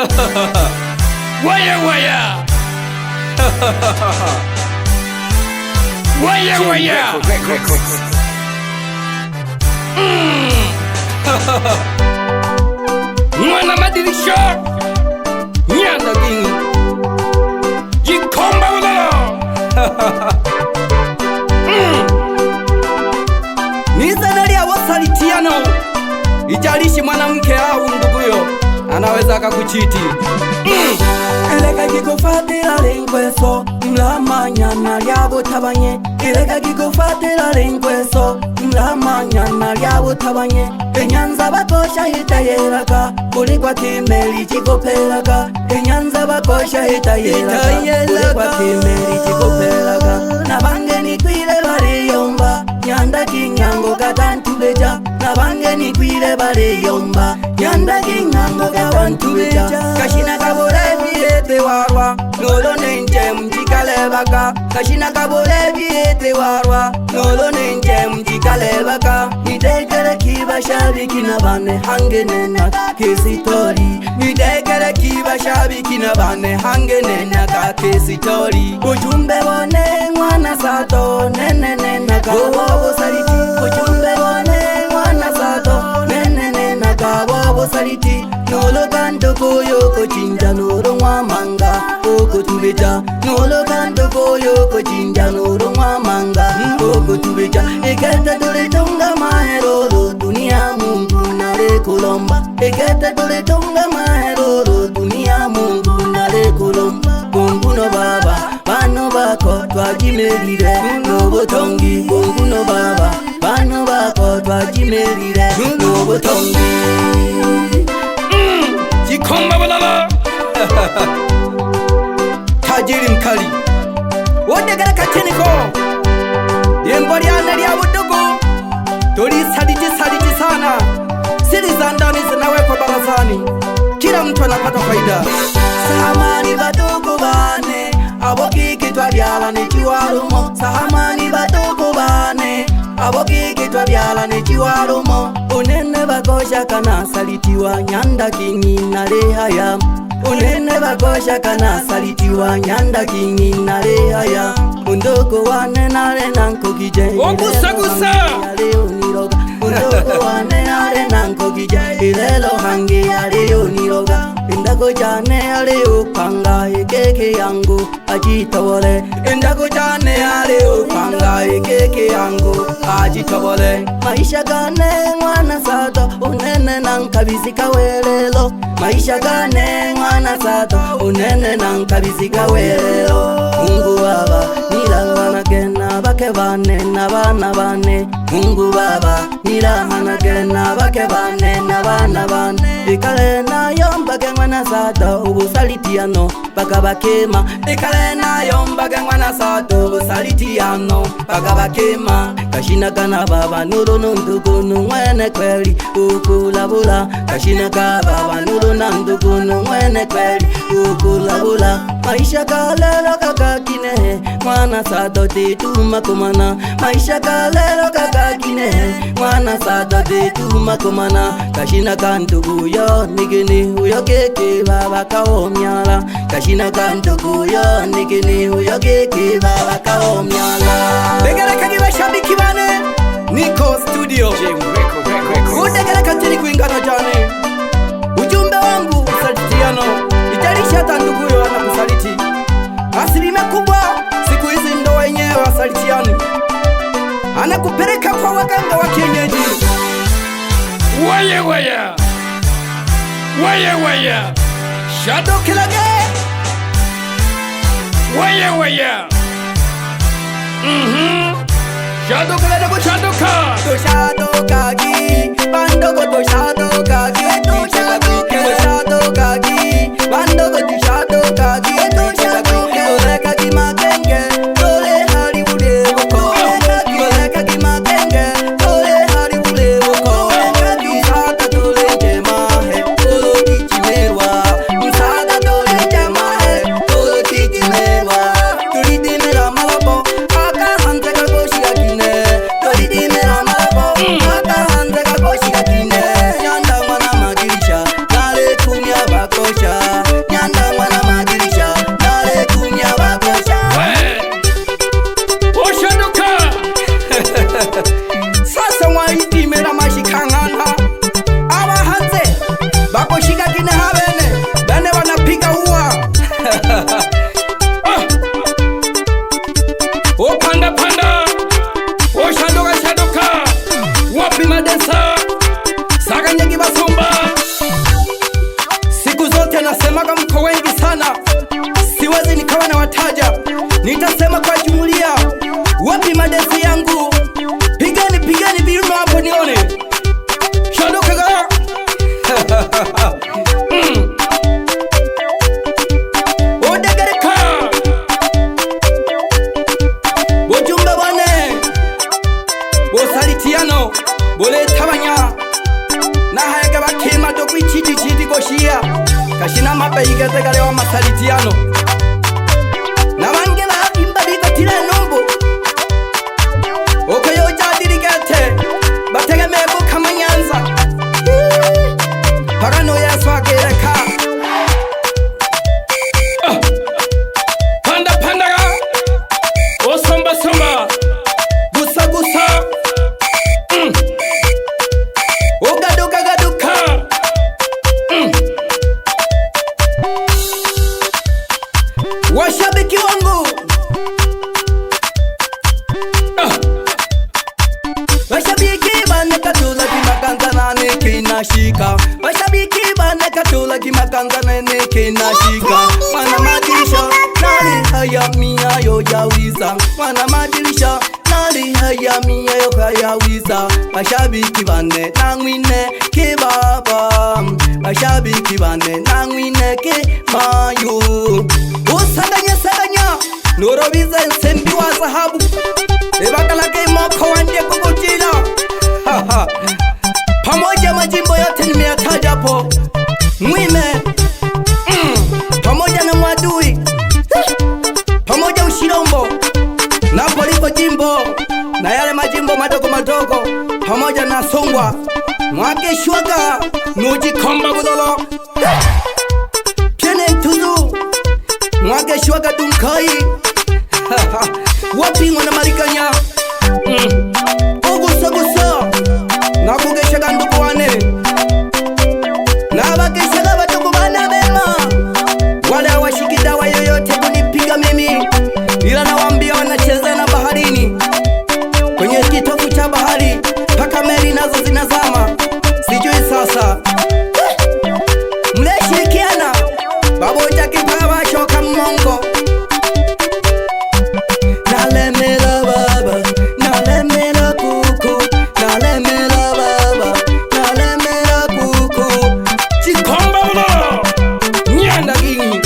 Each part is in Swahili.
Waya waya. Waya waya. Mwana madirisha Nyanda King Jikomba ulala. Nizadali ya wasalitiano. Ijalishi mwanamke au nduguyo anaweza akakuchiti. Eleka gikufatira lingweso mlamanyana lyabutabanye. Eleka gikufatira lingweso mlamanyana lyabutabanye. Enyanza bakosha hitayeraga kulikwa kimeli chikoperaga. Enyanza bakosha hitayeraga kulikwa kimeli chikoperaga. Nabangeni kwile bariyomba Nyanda Kinyango katantubeja. Nabangeni kwile bariyomba Nyanda Kinyango katantubeja. Kashina kabole biyete warwa nolo nenje mjikalebaga. Kashina kabole biyete warwa nolo nenje mjikalebaga. Nidekele kiba shabiki na bane hangene na kesitori. Nidekele kiba shabiki na bane hangene na kesitori. Ujumbe bone mwana sato nene na kawo saliti. Ujumbe bone mwana sato nene na kawo saliti. Nolo kanto koyo kochinja noro mwamanga oko tubeja. Nolo kanto koyo kochinja noro mwamanga oko tubeja. Eketa dole tonga maheroro dunia Mungu nare kulomba. Eketa dole tonga maheroro dunia Mungu nare kulomba. Konguno baba bano bako twajimerire n'obutongi. Konguno baba bano bako twajimerire n'obutongi. Jikomba balala. Tajiri mkali wodegera kacheniko yembo lyana lya budugu toli saliji sana. Siri za ndani zinawekwa barazani, kila mtu anapata faida. Sahamani badugu bane abokiki twabyala nechiwalumo. Sahamani badugu bane abokiki twabyala nechiwalumo. Unene bakosha kana salitiwa Nyanda Kingi nalehaya. Unene bakosha kana salitiwa Nyanda Kingi nalehaya. Undoko wane nale nankokije Ogusa uniroga. Undoko wane nale nankokije ilelo hangi ali uniroga. Indako jane ali upanga ekeke yangu ajitawale. Indako jane ali upanga ekeke yangu ajitawale. Maisha gane mwana sato unene nankabizika welelo. Maisha gane mwana sato unene nankabizika welelo. Mungu baba nilangana gena bake bane na bana bane. Mungu baba nilangana gena bake bane na bana bane. Ikale na yomba ge mwana sato ubusalitiano baka bakema. Ikale na yomba ge mwana sato ubusalitiano baka bakema. Kashina kana baba nuru nundugu nwene kweli ukulabula. Kashina ka baba nuru nundugu nwene kweli ukulabula. Maisha kalelo kakakine mwana sato tituma kumana. Maisha kalelo kakakine mwana sato tituma kumana. Kashina kantugu yo nigini uyo keke baba kaomyala. Kashina kantugu yo nigini uyo keke baba kaomyala. Begera kagiba shabiki bane Niko studio Udegera katini kuingana jane. Ujumbe wangu usalitiano. Ijalishi hata nduguyo anakusaliti. Asilimia kubwa siku hizi ndo wenyewe wasalitiani. Anakupeleka kwa waganga wa kienyeji. Waya waya. Waya waya. Shadow kilage. Waya waya. Shadow kilage bo shadow ka. To shadow kagi bandogo to shadow kagi. To shadow kagi bandogo to shadow kagi. To shadow kagi makenge tole hari bude boko. Tole kagi makenge tole hari bude boko. Msada tole jema he tolo kichimerwa. Msada tole jema he tolo kichimerwa. Tulidi mera malabo aka hante kagoshi akine. Tulidi mera malabo aka Madesa Saganyagi Basumba. Siku zote nasemaga mko wengi sana, siwezi nikawa na wataja, nitasema kwa jumulia. Wapi madesi yangu? Pigani pigani biruma hapo nione. Shadokaga Odegareka Bojumba wane Bosalitiano Bole tabanya na hayaga bakema do kwichiti chiti goshia kashina mabeyiga tegale wa masalitiano na bangela imba bikotira nombo okoyo jadirigate bategemeye ko kamanyanza parano yaswagereka panda panda osomba somba gusa gusa ogaduka gaduka washabiki wangu washabiki banekatula kimakanzana nekinashika washabiki banekatula kimakanzana nekinashika mwana madirisha nali hayamia yo jawiza mwana madirisha nali hayamia yo kayawiza washabiki bane nangwine kibaba washabiki bane nangwine kimayu usaganya saganya norobiza nsembi wa zahabu ebakalake moko wande kukutila pamoja majimbo yote nimeyataja hapo mwime pamoja na Mwadui pamoja Ushirombo na Poliko jimbo na yale majimbo madogo madogo pamoja na Songwa Mwakeshwaga Nujikomba Budolo Piene Ntuzu Mwakeshwaga Dunkai Wapingo na Marikanya Ugusa gusa na kugeshaga ndugu wane na bakeshaga batuku bana bema wale hawashikida wa yoyote kunipiga mimi, ila nawaambia wanacheza na baharini kwenye kitovu cha bahari paka meli nazo zinazama. Sijui sasa mleshirikiana baboja kipawa shoka mmongo nalemela baba nalemela kuku nalemela baba nalemela kuku Chikomba ulo nyanda gini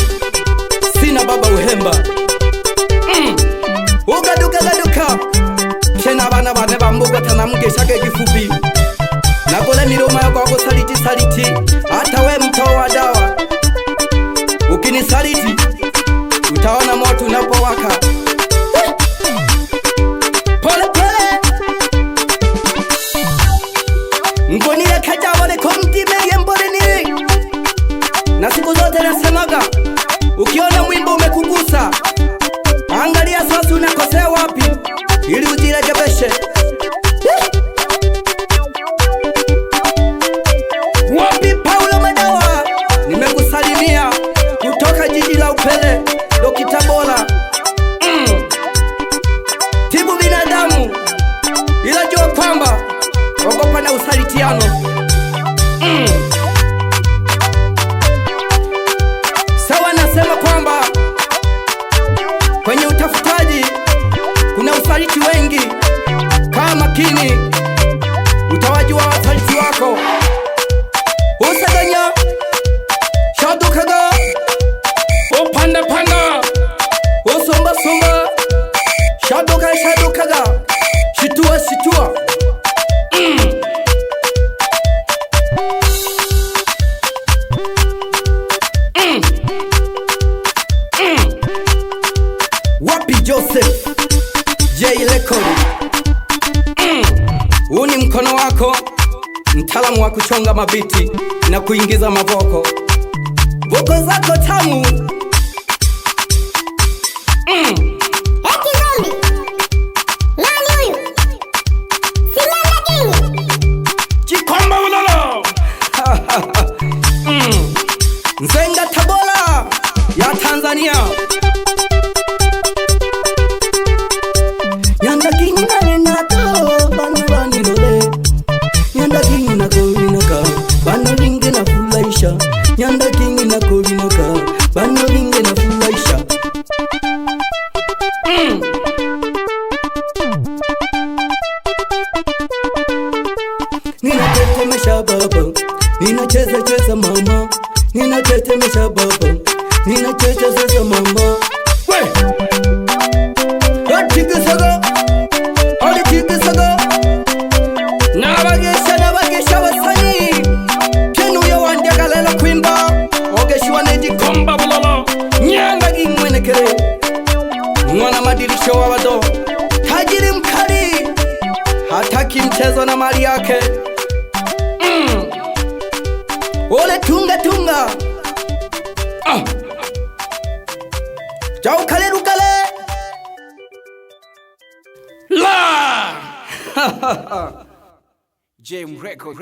sina baba uhemba ugaduka gaduka chena bana bane bambuga tanamugeshaga gifupi nakole miroma yako wako saliti saliti hata we mtao wa dawa ukinisaliti utaona moto unapowaka pole pole ngonile kajabole komtime yembole ni na siku zote nasemaga ukiona mwimbo umekugusa angalia sasa unakosea wapi ili ujirekebishe. Wapi Paulo Madawa nimekusalimia kutoka jiji la Upele Dokita Bola tibu binadamu ila jua kwamba ogopa na usalitiano sawa nasema kwamba kwenye utafutaji kuna usaliti wengi. Kaa makini utawajua wasaliti wako. Usaganya shadukaga upanda panda usomba somba shadukaga shitua shitua Wapi Joseph J Record Uni mkono wako mtaalamu wa kuchonga mabiti na kuingiza mavoko voko zako tamu Chikomba ulolo Nzenga Tabora ya Tanzania Yanda kingane nato bani bani lole tetemesha baba, ninacheza cheza mama, ninatetemesha baba, ninacheza cheza mama. We Atigisaga Atigisaga Nabagesha basani Kenu ya wandiagalala kwimba Ogeshwa neji komba bulala Nyanga gimwenekere Mwana madirisho wabado Tajiri mkali hataki mchezo na mali yake. Ole tunga tunga Jao kale rukale La Jam record